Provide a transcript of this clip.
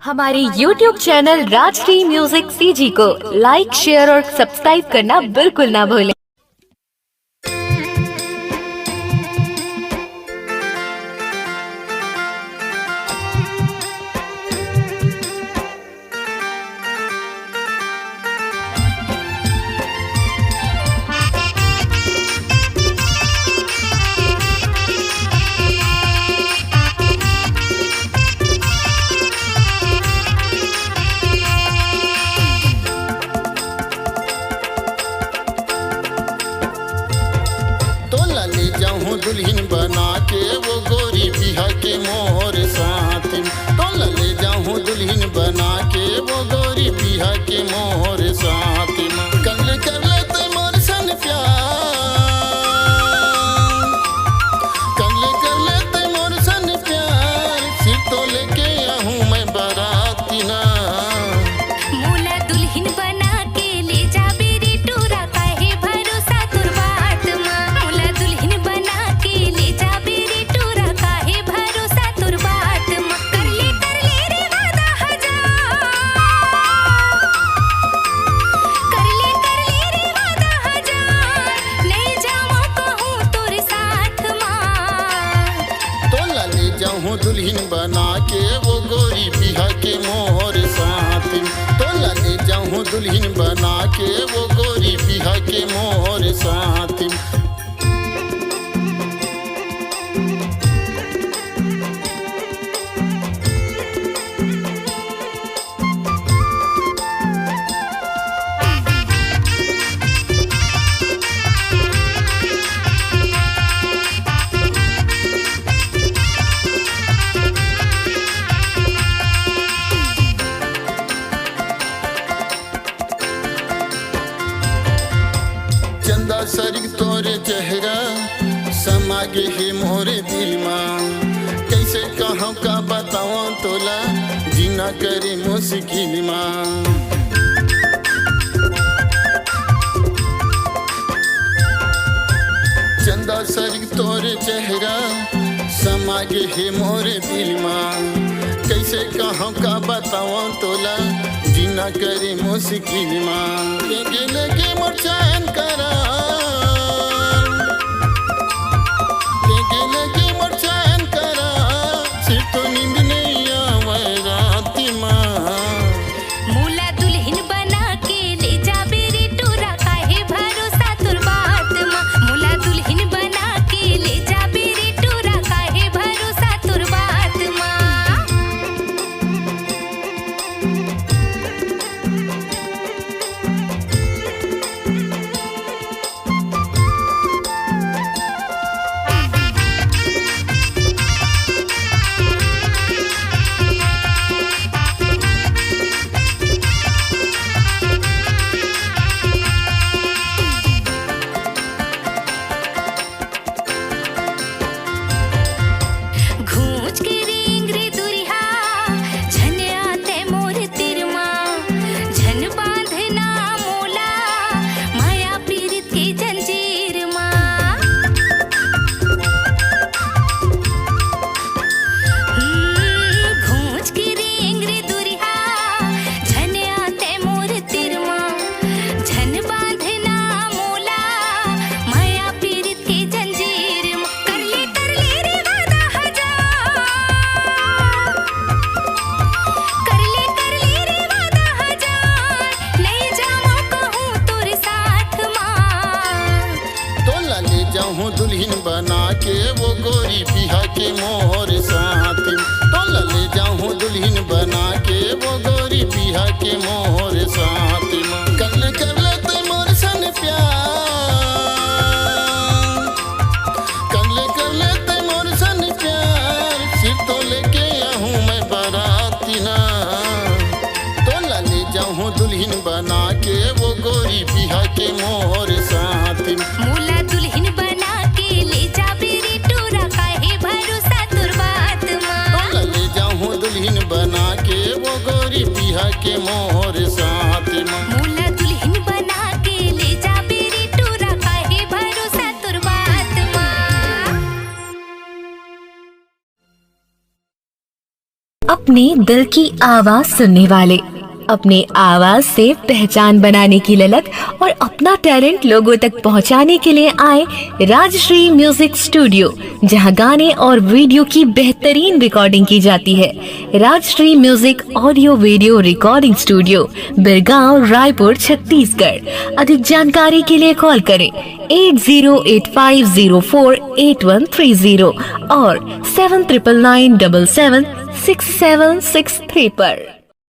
हमारे YouTube channel Rajshri music CG को like, share और सब्सक्राइब करना बिल्कुल ना भूलें। दुल्हन बना के वो गोरी बिहा के मोर साथ तो ले जाऊं दुल्हन बना के वो गोरी बिहा के मोर साथ कल कर लेते मोर सन प्यार कल कर लेते मोर सन प्यार सिर तो लेके आहूं मैं बाराती ना मोला दुल्हन बना के ले जा बेरी टूरा काहे भरोसा तुर बात मां मोला दुल्हन बना के ले जा बेरी टूरा काहे भरोसा तुर बात मां कर ले रे वादा हजार कर ले रे वादा हजार नहीं जाऊं कहूं तोर साथ मां तो ले जाऊं दुल्हन बना के वो गोरी बिहा के मोर साथ तो ले जाऊं दुल्हन बना के वो गोरी बिहा के मोर साथ चंदा सरिग तोरे चेहरा समागे है मोरे दिल मां कैसे कहूं का बताऊं तोला जीना करे मुश्किल मां चंदा सरिग तोरे चेहरा समागे है मोरे दिल मां कैसे कहूं का बताऊं तोला जीना करे मुश्किल मां लेके लेके मोर चैन करा लेके लेके मोर चैन करा सिर तो नींद नहीं आवे रात मां मोला दुल्हन बना के ले जा बेरी टूरा काहे भरोसा तुर बात मां मोला दुल्हन बना के ले जा बेरी टूरा काहे भरोसा तुर बात मां घूंच के रेंग रे दुरिहा झन आते मोर तिरमा झन बांधना मोला माया पीरित के जंजीर मां घूंच के रेंग रे दुरिहा झन आते मोर तिरमा झन बांधना मोला माया पीरित के जंजीर मां कर ले रे वादा हजार कर ले रे वादा हजार नहीं जाऊं कहूं तोर साथ मां तो ले जाऊं दुल्हन बना के वो गोरी बिहा के मोर साथ तो ले जाऊं दुल्हन बना के वो गोरी बिहा के मोर साथ कल कर लेते मोर सन प्यार कल कर लेते मोर सन प्यार सिर तो लेके आहूं मैं बाराती ना तो ले जाऊं दुल्हन बना के वो गोरी बिहा के मोर साथ मोला दुल्हन बना के ले जा बेरी टूरा काहे भरोसा तुर बात मां ले जाऊं दुल्हन बना के वो गोरी बिहा के मोर साथ मोला दुल्हन बना के ले जा बेरी टूरा काहे भरोसा तुर बात मां। अपने दिल की आवाज सुनने वाले, अपने आवाज से पहचान बनाने की ललक और अपना टैलेंट लोगों तक पहुंचाने के लिए आए राजश्री म्यूजिक स्टूडियो, जहां गाने और वीडियो की बेहतरीन रिकॉर्डिंग की जाती है। Rajshri music audio video recording studio, Birgaon, Raipur, Chhattisgarh. अधिक जानकारी के लिए कॉल करें 8085048130 और 7999776763 पर।